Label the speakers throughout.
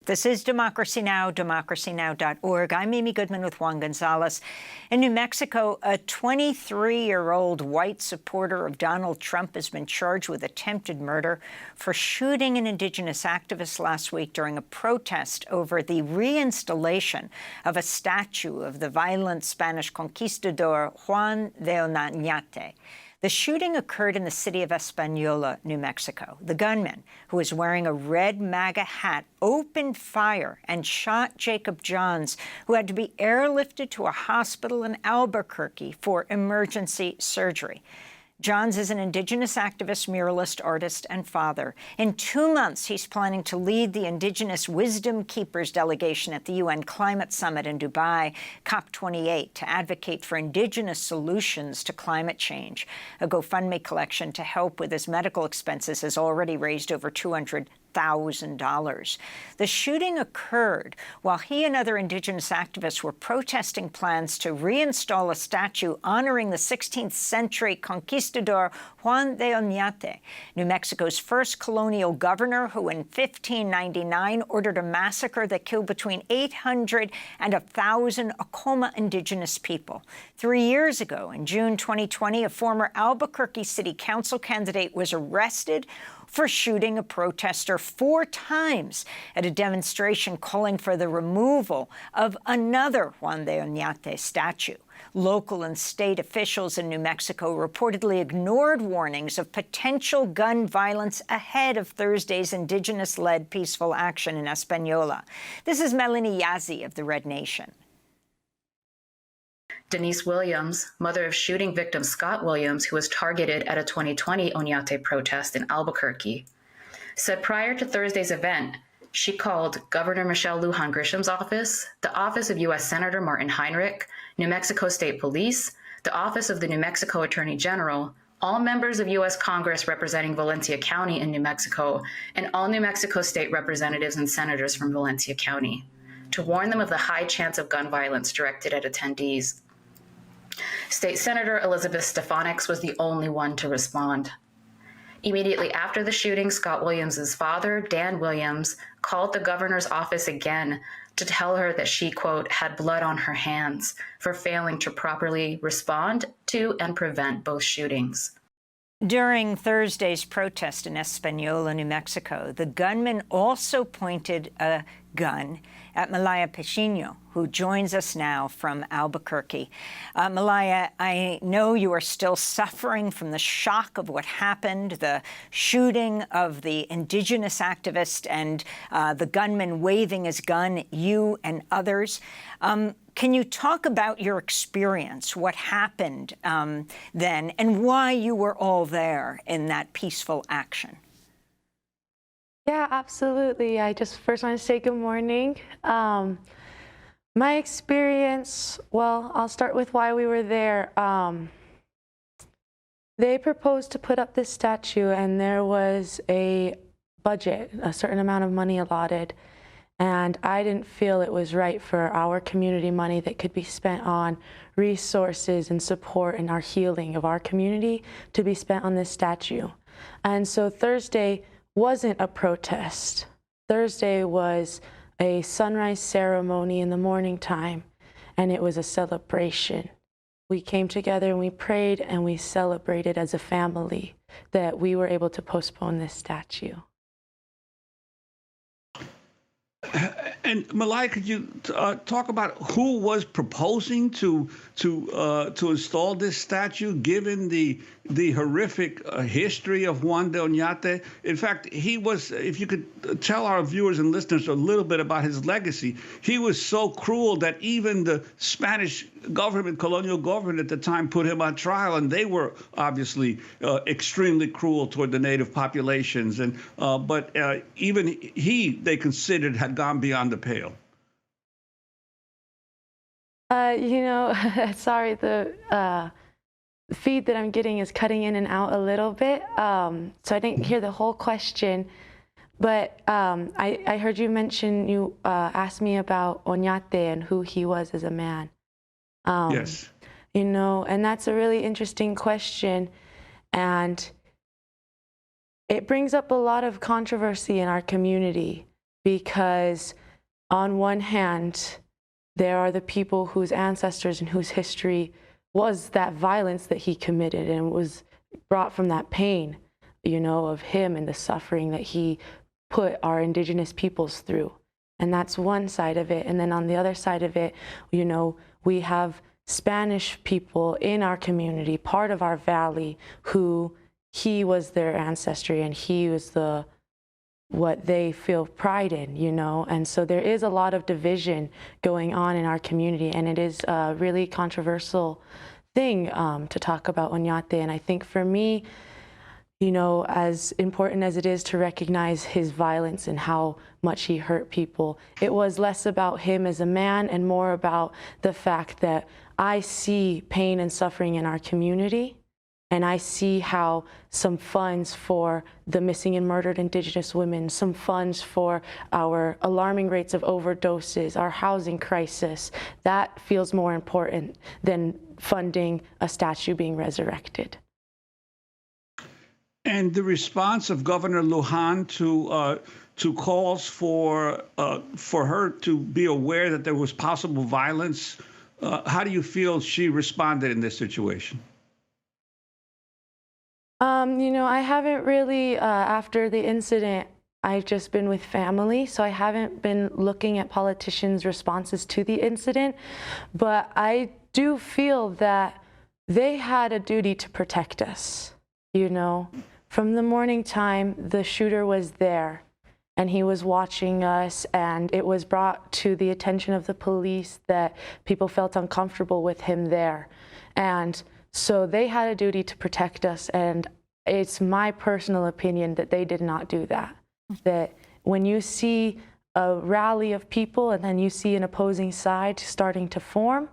Speaker 1: This is Democracy Now!, democracynow.org. I'm Amy Goodman with Juan Gonzalez. In New Mexico, a 23-year-old white supporter of Donald Trump has been charged with attempted murder for shooting an Indigenous activist last week during a protest over the reinstallation of a statue of the violent Spanish conquistador Juan de Oñate. The shooting occurred in the city of Española, New Mexico. The gunman, who was wearing a red MAGA hat, opened fire and shot Jacob Johns, who had to be airlifted to a hospital in Albuquerque for emergency surgery. Johns is an Indigenous activist, muralist, artist, and father. In 2 months, he's planning to lead the Indigenous Wisdom Keepers delegation at the UN Climate Summit in Dubai, COP28, to advocate for Indigenous solutions to climate change. A GoFundMe collection to help with his medical expenses has already raised over $200,000. The shooting occurred while he and other Indigenous activists were protesting plans to reinstall a statue honoring the 16th century conquistador Juan de Oñate, New Mexico's first colonial governor, who in 1599 ordered a massacre that killed between 800 and 1,000 Acoma Indigenous people. 3 years ago, in June 2020, a former Albuquerque city council candidate was arrested for shooting a protester 4 times at a demonstration calling for the removal of another Juan de Oñate statue. Local and state officials in New Mexico reportedly ignored warnings of potential gun violence ahead of Thursday's Indigenous-led peaceful action in Española. This is Melanie Yazzie of the Red Nation.
Speaker 2: Denise Williams, mother of shooting victim Scott Williams, who was targeted at a 2020 Oñate protest in Albuquerque, said prior to Thursday's event, she called Governor Michelle Lujan Grisham's office, the office of U.S. Senator Martin Heinrich, New Mexico State Police, the office of the New Mexico Attorney General, all members of U.S. Congress representing Valencia County in New Mexico, and all New Mexico State representatives and senators from Valencia County, to warn them of the high chance of gun violence directed at attendees. State Senator Elizabeth Stefanik was the only one to respond. Immediately after the shooting, Scott Williams' father, Dan Williams, called the governor's office again to tell her that she, quote, had blood on her hands for failing to properly respond to and prevent both shootings.
Speaker 1: During Thursday's protest in Española, New Mexico, the gunman also pointed a gun at Malaya Peixinho, who joins us now from Albuquerque. Malaya, I know you are still suffering from the shock of what happened, the shooting of the Indigenous activist and the gunman waving his gun, you and others. Can you talk about your experience, what happened then, and why you were all there in that peaceful action?
Speaker 3: Yeah, absolutely. I just first want to say good morning. My experience, well, I'll start with why we were there. They proposed to put up this statue, and there was a budget, a certain amount of money allotted. And I didn't feel it was right for our community money that could be spent on resources and support and our healing of our community to be spent on this statue. And so Thursday wasn't a protest. Thursday was a sunrise ceremony in the morning time, and it was a celebration. We came together and we prayed and we celebrated as a family that we were able to postpone this statue.
Speaker 4: And Malaya, could you talk about who was proposing to install this statue, given the horrific history of Juan de Oñate? In fact, he was, if you could tell our viewers and listeners a little bit about his legacy, he was so cruel that even the Spanish government, colonial government at the time, put him on trial, and they were obviously extremely cruel toward the native populations. And but even they considered had gone beyond the pale.
Speaker 3: You know, sorry, the feed that I'm getting is cutting in and out a little bit, so I didn't hear the whole question. But I heard you mention, you asked me about Oñate and who he was as a man.
Speaker 4: Yes.
Speaker 3: You know, and that's a really interesting question. And it brings up a lot of controversy in our community. because on one hand, there are the people whose ancestors and whose history was that violence that he committed and was brought from that pain, you know, of him and the suffering that he put our indigenous peoples through. And that's one side of it. And then on the other side of it, you know, we have Spanish people in our community, part of our valley, who he was their ancestry and he was what they feel pride in, you know. And so there is a lot of division going on in our community, and it is a really controversial thing to talk about Oñate. And I think for me, you know, as important as it is to recognize his violence and how much he hurt people, it was less about him as a man and more about the fact that I see pain and suffering in our community, and I see how some funds for the missing and murdered Indigenous women, some funds for our alarming rates of overdoses, our housing crisis, that feels more important than funding a statue being resurrected.
Speaker 4: And the response of Governor Lujan to calls for her to be aware that there was possible violence, how do you feel she responded in this situation?
Speaker 3: You know, I haven't really, after the incident, I've just been with family, so I haven't been looking at politicians' responses to the incident, but I do feel that they had a duty to protect us, you know. From the morning time, the shooter was there, and he was watching us, and it was brought to the attention of the police that people felt uncomfortable with him there. And so they had a duty to protect us, and it's my personal opinion that they did not do that. That when you see a rally of people and then you see an opposing side starting to form,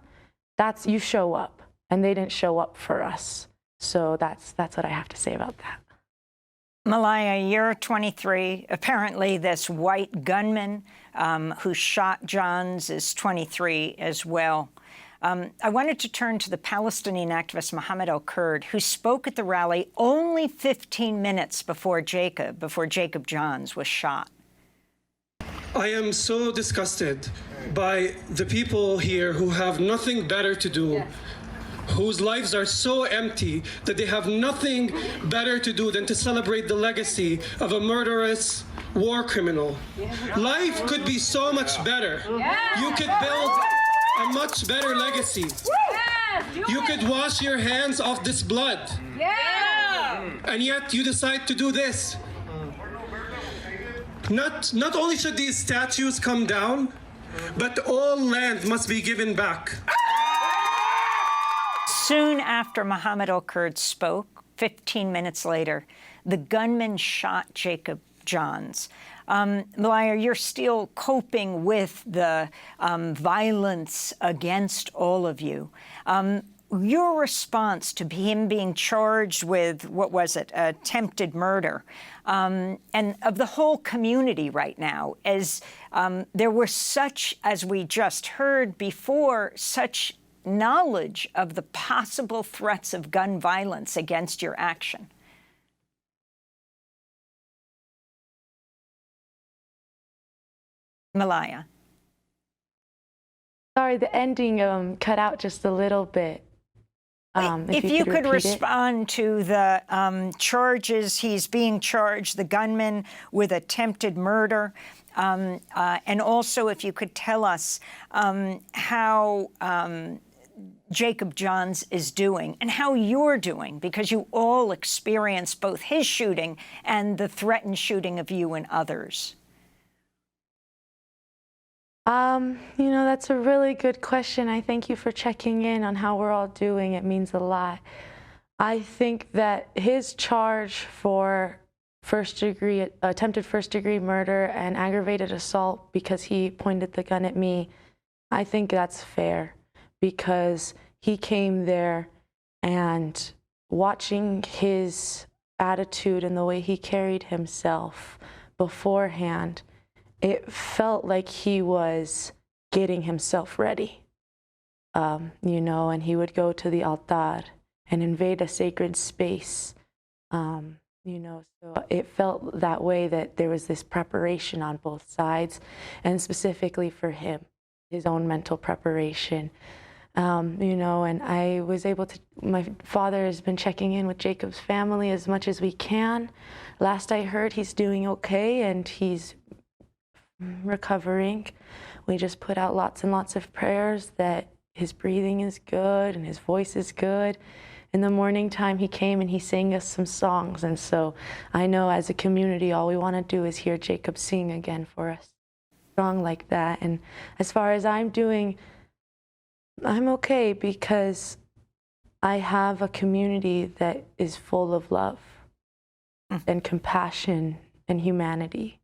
Speaker 3: that's, you show up, and they didn't show up for us. So that's what I have to say about that.
Speaker 1: Malaya, you're 23. Apparently, this white gunman who shot Johns is 23 as well. I wanted to turn to the Palestinian activist Mohammed al-Kurd, who spoke at the rally only 15 minutes before Jacob Johns was shot.
Speaker 5: I am so disgusted by the people here who have nothing better to do, whose lives are so empty that they have nothing better to do than to celebrate the legacy of a murderous war criminal. Life could be so much better. You could build a much better legacy. You could wash your hands off this blood. And yet you decide to do this. Not only should these statues come down, but all land must be given back.
Speaker 1: Soon after Mohammed al-Kurd spoke, 15 minutes later, the gunman shot Jacob Johns. Malaya, you're still coping with the violence against all of you. Your response to him being charged with, what was it, attempted murder, and of the whole community right now, as there were such, as we just heard before, such knowledge of the possible threats of gun violence against your action? Malaya.
Speaker 3: Sorry, the ending cut out just a little bit.
Speaker 1: If you could respond to the charges, he's being charged, the gunman, with attempted murder. And also, if you could tell us how Jacob Johns is doing and how you're doing, because you all experienced both his shooting and the threatened shooting of you and others.
Speaker 3: You know, that's a really good question. I thank you for checking in on how we're all doing. It means a lot. I think that his charge for attempted first-degree murder and aggravated assault because he pointed the gun at me, I think that's fair, because he came there and watching his attitude and the way he carried himself beforehand, it felt like he was getting himself ready, you know, and he would go to the altar and invade a sacred space, You know, so it felt that way, that there was this preparation on both sides, and specifically for him, his own mental preparation. You know, and I was able to, my father has been checking in with Jacob's family as much as we can. Last I heard, he's doing okay and he's recovering. We just put out lots and lots of prayers that his breathing is good and his voice is good. In the morning time, he came and he sang us some songs. And so I know as a community, all we want to do is hear Jacob sing again for us. Strong like that. And as far as I'm doing, I'm okay because I have a community that is full of love and compassion and humanity.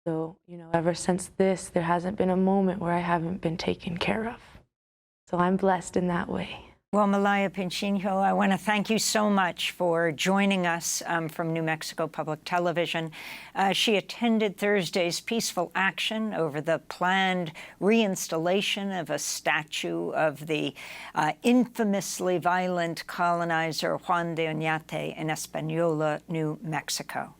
Speaker 3: So, you know, ever since this, there hasn't been a moment where I haven't been taken care of. So I'm blessed in that way.
Speaker 1: Well, Malaya Peixinho, I want to thank you so much for joining us from New Mexico Public Television. She attended Thursday's peaceful action over the planned reinstallation of a statue of the infamously violent colonizer Juan de Oñate in Española, New Mexico.